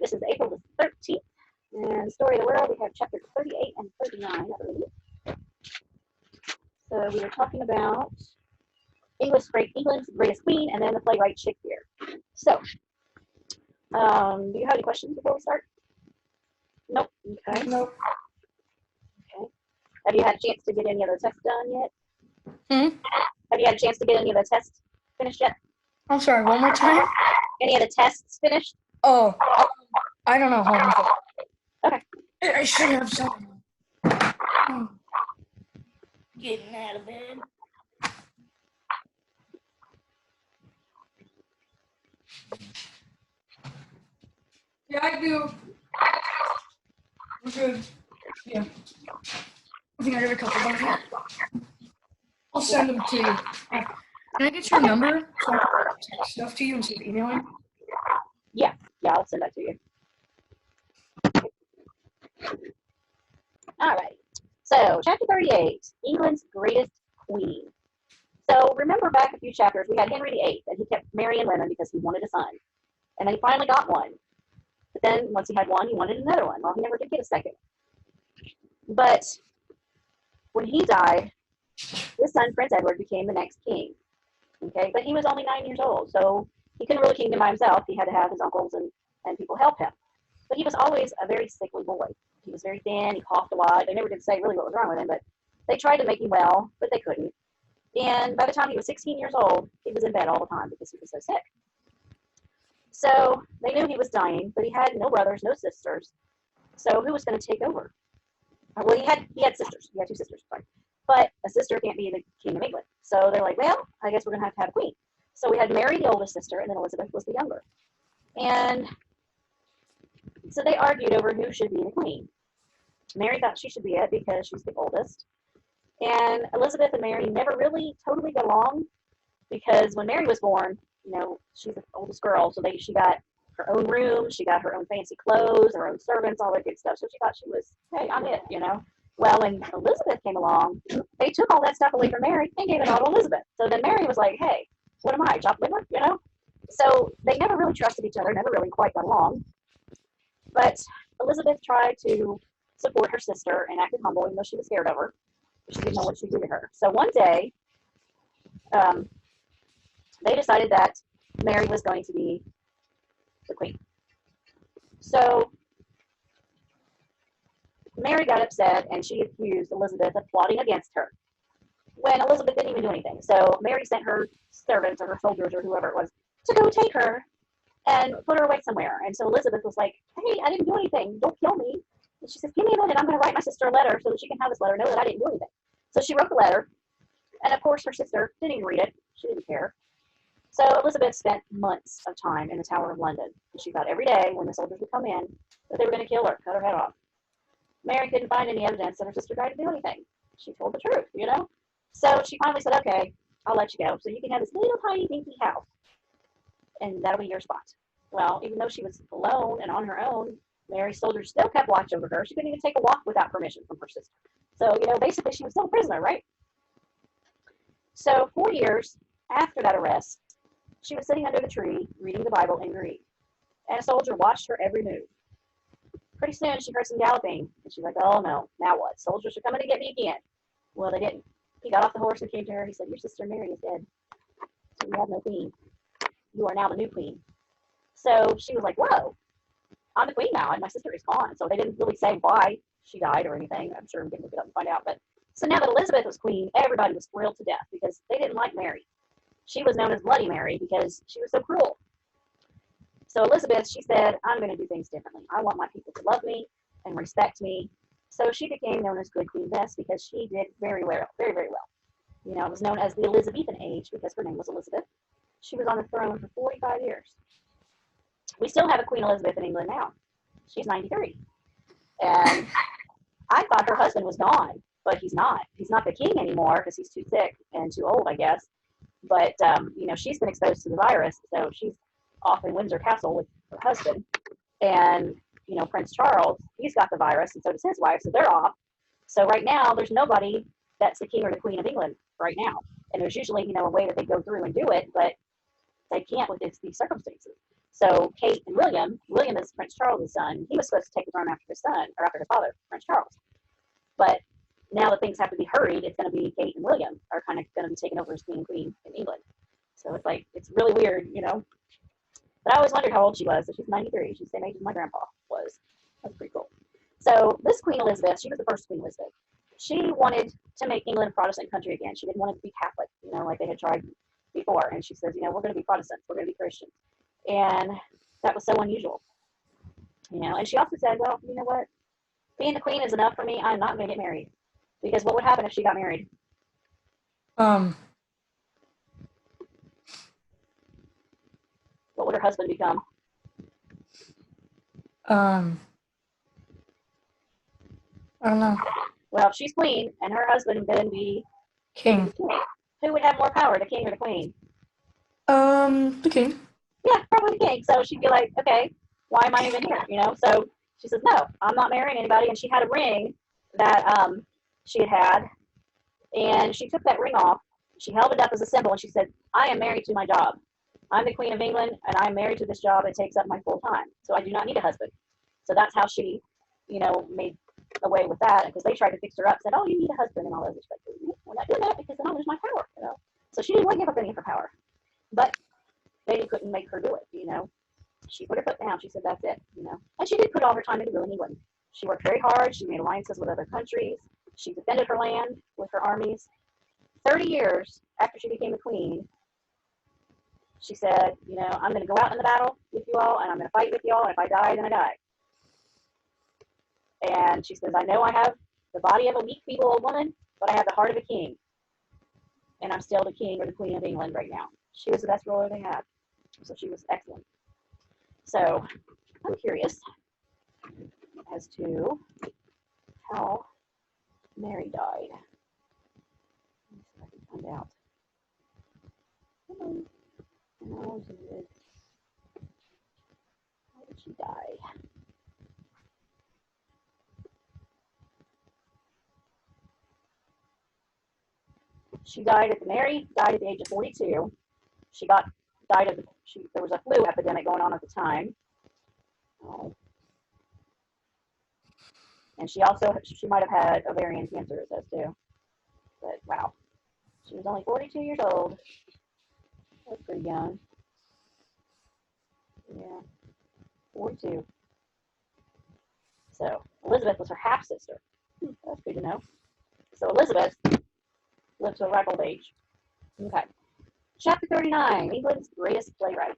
This is April the 13th. And Story of the World, we have chapter 38 and 39, I believe. So we were talking about England's greatest queen, and then the playwright Shakespeare. So, do you have any questions before we start? Nope. Okay. Nope. Okay. Have you had a chance to get any of the tests done yet? Hmm? Have you had a chance to get any of the tests finished yet? I'm sorry, one more time? Any of the tests finished? Oh, I don't know. Hold on. Okay. I should have some. Getting out of bed. Yeah, I do. We're good. Yeah. I think I got a couple of them. I'll send them to you. Can I get your number so I can text stuff to you instead of emailing? Yeah, I'll send that to you. All right. So, chapter 38, England's greatest queen. So, remember back a few chapters, we had Henry VIII, and he kept marrying women because he wanted a son. And then he finally got one. But then, once he had one, he wanted another one. Well, he never did get a second. But when he died, his son, Prince Edward, became the next king. Okay, but he was only 9 years old, so he couldn't rule a kingdom by himself. He had to have his uncles and people help him. But he was always a very sickly boy. He was very thin, he coughed a lot. They never did say really what was wrong with him, but they tried to make him well, but they couldn't. And by the time he was 16 years old, he was in bed all the time because he was so sick. So they knew he was dying, but he had no brothers, no sisters. So who was going to take over? Well, he had sisters. He had two sisters, sorry. But a sister can't be the king of England. So they're like, well, I guess we're going to have a queen. So we had Mary, the oldest sister, and then Elizabeth was the younger. And so they argued over who should be the queen. Mary thought she should be it because she's the oldest. And Elizabeth and Mary never really totally got along because when Mary was born, she's the oldest girl, so she got her own room, she got her own fancy clothes, her own servants, all that good stuff. So she thought she was, hey, I'm it. Well, when Elizabeth came along, they took all that stuff away from Mary and gave it all to Elizabeth. So then Mary was like, hey, what am I, chopped liver, So they never really trusted each other, never really quite got along. But Elizabeth tried to support her sister and acted humble, even though she was scared of her. She didn't know what she'd do to her. So one day, they decided that Mary was going to be the queen. So Mary got upset and she accused Elizabeth of plotting against her when Elizabeth didn't even do anything. So Mary sent her servants or her soldiers or whoever it was to go take her and put her away somewhere. And so Elizabeth was like, hey, I didn't do anything. Don't kill me. And she says, give me a minute. I'm going to write my sister a letter so that she can have this letter, know that I didn't do anything. So she wrote the letter. And of course, her sister didn't even read it. She didn't care. So Elizabeth spent months of time in the Tower of London. And she thought every day when the soldiers would come in that they were going to kill her, cut her head off. Mary couldn't find any evidence that her sister tried to do anything. She told the truth, So she finally said, okay, I'll let you go. So you can have this little tiny dinky house. And that'll be your spot. Well, even though she was alone and on her own, Mary's soldiers still kept watch over her. She couldn't even take a walk without permission from her sister. So, basically she was still a prisoner, right? So 4 years after that arrest, she was sitting under the tree reading the Bible in Greek. And a soldier watched her every move. Pretty soon she heard some galloping. And she's like, oh no, now what? Soldiers are coming to get me again. Well, they didn't. He got off the horse and came to her. He said, your sister Mary is dead. So you have no queen. You are now the new queen. So she was like, whoa, I'm the queen now, and my sister is gone. So they didn't really say why she died or anything. I'm sure we can look it up and find out. But so now that Elizabeth was queen, everybody was thrilled to death because they didn't like Mary. She was known as Bloody Mary because she was so cruel. So Elizabeth, she said, I'm going to do things differently. I want my people to love me and respect me. So she became known as Good Queen Bess because she did very well, very, very well. It was known as the Elizabethan age because her name was Elizabeth. She was on the throne for 45 years. We still have a Queen Elizabeth in England now. She's 93. And I thought her husband was gone, but he's not. He's not the king anymore because he's too sick and too old, I guess. But, she's been exposed to the virus, so she's off in Windsor Castle with her husband. And, Prince Charles, he's got the virus, and so does his wife, so they're off. So right now, there's nobody that's the king or the queen of England right now. And there's usually, a way that they go through and do it, but they can't with these circumstances. So Kate and William is Prince Charles's son. He was supposed to take the throne after his son, or after his father, Prince Charles. But now that things have to be hurried, it's going to be Kate and William are kind of going to be taking over as king and queen in England. So it's like, it's really weird, you know. But I always wondered how old she was. So she's 93. She's the same age as my grandpa was. That's pretty cool. So this Queen Elizabeth, she was the first Queen Elizabeth. She wanted to make England a Protestant country again. She didn't want it to be Catholic, you know, like they had tried before. And she says, you know, we're going to be Protestants. We're going to be Christians. And that was so unusual, you know. And she also said, well, you know what? Being the queen is enough for me. I'm not going to get married. Because what would happen if she got married? Um, What would her husband become? I don't know. Well, if she's queen and her husband would then be King. who would have more power, the king or the queen? The king. Yeah, probably the king. So she'd be like, okay, why am I even here? You know? So she says, no, I'm not marrying anybody. And she had a ring that she had, and she took that ring off. She held it up as a symbol, and she said, I am married to my job. I'm the Queen of England, and I'm married to this job. It takes up my full time. So I do not need a husband. So that's how she, you know, made away with that, because they tried to fix her up, said, oh, you need a husband and all those respects. We're not doing that because then I'll lose my power, you know. So she didn't want to give up any of her power. But they couldn't make her do it, you know. She put her foot down. She said, that's it, you know. And she did put all her time into ruling England. She worked very hard. She made alliances with other countries. She defended her land with her armies. 30 years after she became the queen, she said, you know, I'm going to go out in the battle with you all, and I'm going to fight with you all, and if I die, then I die. And she says, I know I have the body of a weak, feeble old woman, but I have the heart of a king. And I'm still the king or the queen of England right now. She was the best ruler they had. So she was excellent. So I'm curious as to how Mary died. Let's see if I can find out. How did she die? Mary died at the age of 42. There was a flu epidemic going on at the time. Oh. And she might have had ovarian cancer, it says too. But wow, she was only 42 years old. That's pretty young. Yeah, 42. So Elizabeth was her half sister. That's good to know. So Elizabeth lived to a ripe old age. Okay. Chapter 39, England's greatest playwright.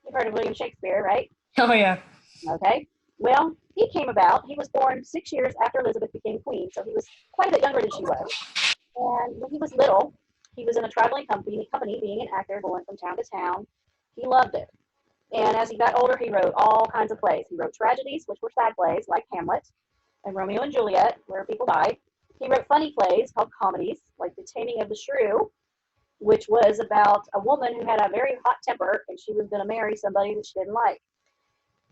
You've heard of William Shakespeare, right? Oh yeah. Okay. Well, he was born 6 years after Elizabeth became queen, so he was quite a bit younger than she was. And when he was little, he was in a traveling company being an actor, going from town to town. He loved it. And as he got older, he wrote all kinds of plays. He wrote tragedies, which were sad plays, like Hamlet and Romeo and Juliet, where people died. He wrote funny plays called comedies, like The Taming of the Shrew, which was about a woman who had a very hot temper, and she was going to marry somebody that she didn't like.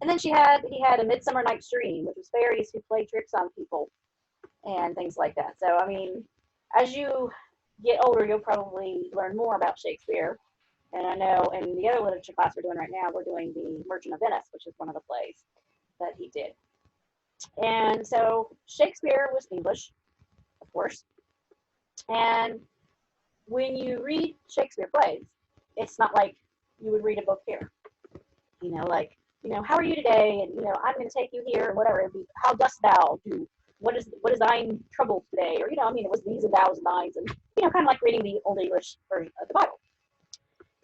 And then he had A Midsummer Night's Dream, which was fairies who played tricks on people and things like that. So, I mean, as you get older, you'll probably learn more about Shakespeare. And I know in the other literature class we're doing right now, we're doing The Merchant of Venice, which is one of the plays that he did. And so Shakespeare was English, of course. And when you read Shakespeare plays, it's not like you would read a book here. You know, like, you know, how are you today? And, you know, I'm going to take you here, or whatever. It'd be, how dost thou do? What is thine trouble today? Or, you know, I mean, it was these and thous and thines, and, you know, kind of like reading the Old English version of the Bible.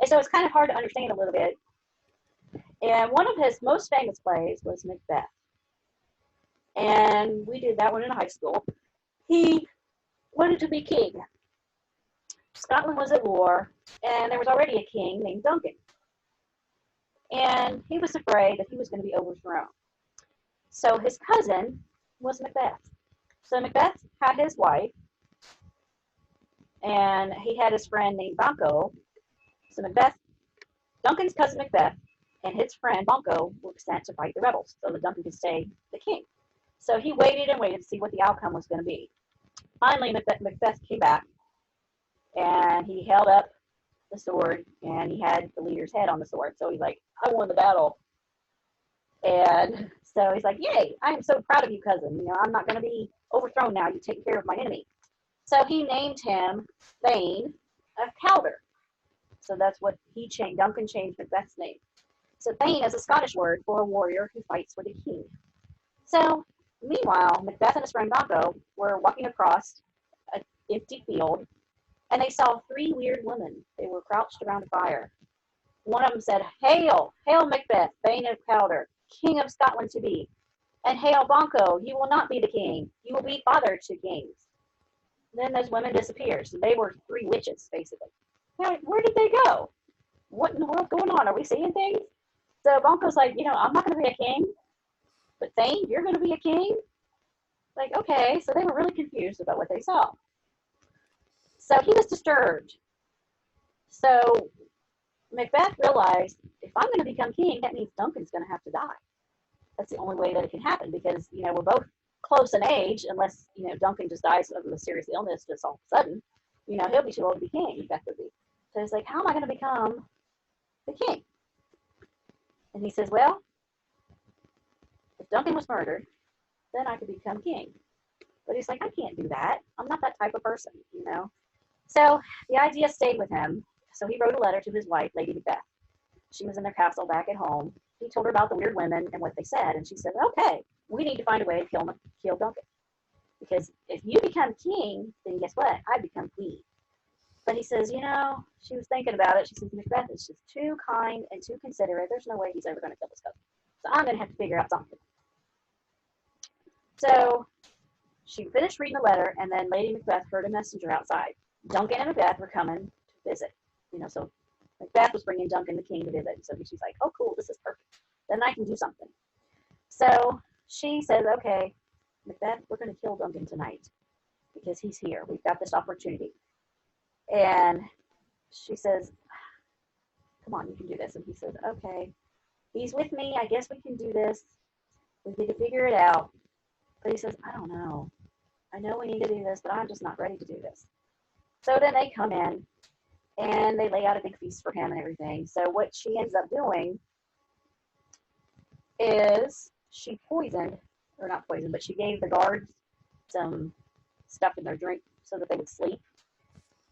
And so it's kind of hard to understand a little bit. And one of his most famous plays was Macbeth. And we did that one in high school. He wanted to be king. Scotland was at war, and there was already a king named Duncan. And he was afraid that he was going to be overthrown. So his cousin was Macbeth. So Macbeth had his wife, and he had his friend named Banquo. So Duncan's cousin Macbeth, and his friend Banquo were sent to fight the rebels so that Duncan could stay the king. So he waited and waited to see what the outcome was going to be. Finally, Macbeth came back, and he held up the sword, and he had the leader's head on the sword. So he's like, I won the battle. And so he's like, yay, I am so proud of you, cousin. You know, I'm not going to be overthrown now. You take care of my enemy. So he named him Thane of Calder. So that's what he changed. Duncan changed Macbeth's name. So Thane is a Scottish word for a warrior who fights for the king. So meanwhile, Macbeth and his friend Banco were walking across an empty field, and they saw three weird women. They were crouched around a fire. One of them said, "Hail, hail Macbeth, Thane of Calder, King of Scotland to be. And hail Banco, you will not be the king. You will be father to kings." Then those women disappeared. So they were three witches, basically. Now, where did they go? What in the world's going on? Are we seeing things? So Banco's like, I'm not going to be a king, but Thane, you're going to be a king? Like, okay. So they were really confused about what they saw. So he was disturbed. So Macbeth realized, if I'm going to become king, that means Duncan's going to have to die. That's the only way that it can happen because, we're both close in age, unless, Duncan just dies of a serious illness just all of a sudden. He'll be too old to be king, Macbeth would be. So he's like, how am I going to become the king? And he says, well, if Duncan was murdered, then I could become king. But he's like, I can't do that. I'm not that type of person. So the idea stayed with him. So he wrote a letter to his wife, Lady Macbeth. She was in their castle back at home. He told her about the weird women and what they said, and she said, okay, we need to find a way to kill Duncan. Because if you become king, then guess what? I become queen. But he says, she was thinking about it. She says, Macbeth is just too kind and too considerate. There's no way he's ever going to kill this cousin. So I'm going to have to figure out something. So she finished reading the letter, and then Lady Macbeth heard a messenger outside. Duncan and Macbeth were coming to visit. So Macbeth was bringing Duncan the king to visit. So she's like, oh, cool, this is perfect. Then I can do something. So she says, okay, Macbeth, we're going to kill Duncan tonight because he's here. We've got this opportunity. And she says, come on, you can do this. And he says, okay, he's with me. I guess we can do this. We need to figure it out. But he says, I don't know. I know we need to do this, but I'm just not ready to do this. So then they come in and they lay out a big feast for him and everything. So what she ends up doing is she poisoned, or not poisoned, but she gave the guards some stuff in their drink so that they would sleep.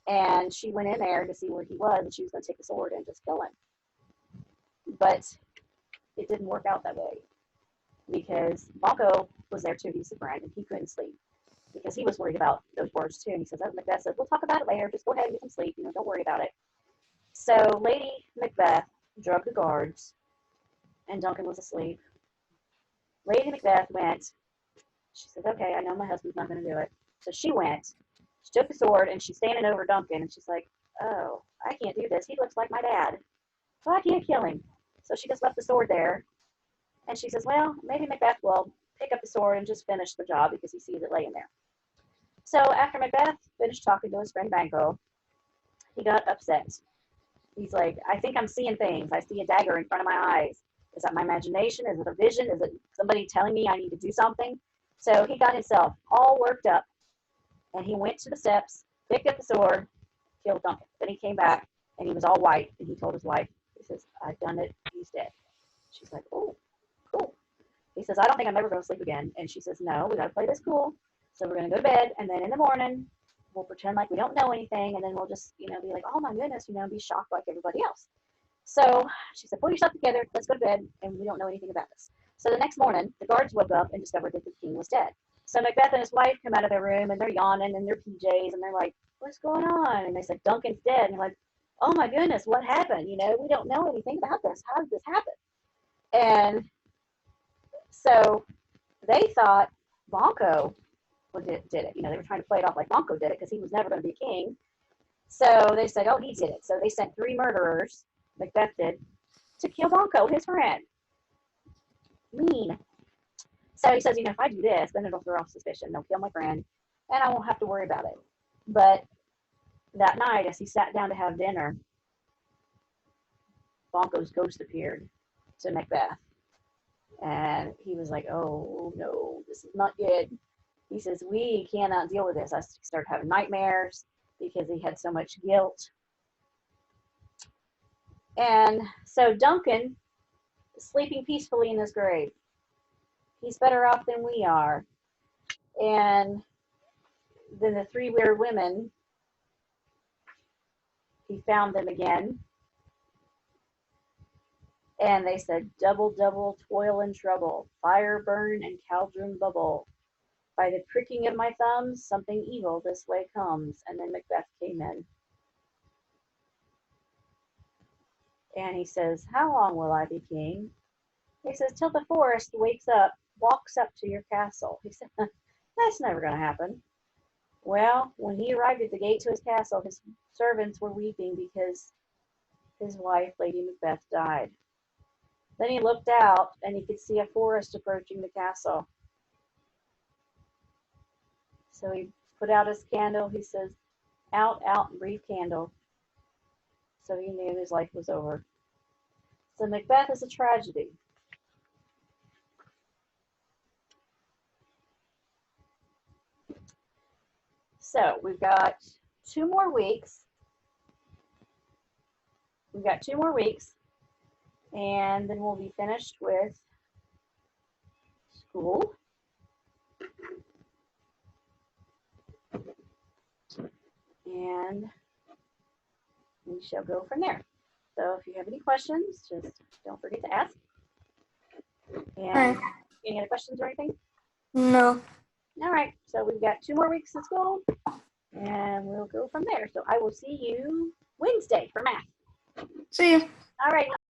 And she went in there to see where he was, and she was going to take the sword and just kill him. But it didn't work out that way because Banco was there too. He's a friend, and he couldn't sleep because he was worried about those words too. And he says, oh, Macbeth says, we'll talk about it later. Just go ahead and get some sleep. Don't worry about it. So Lady Macbeth drugged the guards, and Duncan was asleep. Lady Macbeth went. She said, okay, I know my husband's not going to do it. So she went. She took the sword, and she's standing over Duncan, and she's like, oh, I can't do this. He looks like my dad. So I can't kill him. So she just left the sword there. And she says, well, maybe Macbeth will pick up the sword and just finish the job because he sees it laying there. So after Macbeth finished talking to his friend Banco, he got upset. He's like, I think I'm seeing things. I see a dagger in front of my eyes. Is that my imagination? Is it a vision? Is it somebody telling me I need to do something? So he got himself all worked up, and he went to the steps, picked up the sword, killed Duncan. Then he came back, and he was all white, and he told his wife, he says, I've done it. He's dead. She's like, oh, cool. He says, I don't think I'm ever going to sleep again. And she says, no, we got to play this cool. So we're going to go to bed, and then in the morning, we'll pretend like we don't know anything, and then we'll just, be like, oh my goodness, be shocked like everybody else. So she said, pull yourself together, let's go to bed, and we don't know anything about this. So the next morning, the guards woke up and discovered that the king was dead. So Macbeth and his wife come out of their room, and they're yawning in their PJs, and they're like, what's going on? And they said, Duncan's dead. And they're like, oh my goodness, what happened? We don't know anything about this. How did this happen? And so they thought Banco did it. They were trying to play it off like Banco did it because he was never going to be king. So they said, oh, he did it. So they sent 3 murderers, Macbeth did, to kill Banco, his friend. Mean. So he says, if I do this, then it'll throw off suspicion. They'll kill my friend, and I won't have to worry about it. But that night, as he sat down to have dinner, Banco's ghost appeared to Macbeth. And he was like, oh, no, this is not good. He says, we cannot deal with this. I started having nightmares because he had so much guilt. And so Duncan sleeping peacefully in his grave. He's better off than we are. And then the three weird women, he found them again. And they said, double, double, toil and trouble, fire burn and cauldron bubble. By the pricking of my thumbs, something evil this way comes. And then Macbeth came in. And he says, how long will I be king? He says, till the forest walks up to your castle. He said, that's never going to happen. Well, when he arrived at the gate to his castle, his servants were weeping because his wife, Lady Macbeth, died. Then he looked out and he could see a forest approaching the castle. So he put out his candle. He says, out, out, brief candle. So he knew his life was over. So Macbeth is a tragedy. So we've got 2 more weeks. We've got 2 more weeks. And then we'll be finished with school. And we shall go from there. So if you have any questions, just don't forget to ask. And any other questions or anything? No. All right. So we've got 2 more weeks of school, and we'll go from there. So I will see you Wednesday for math. See you. All right.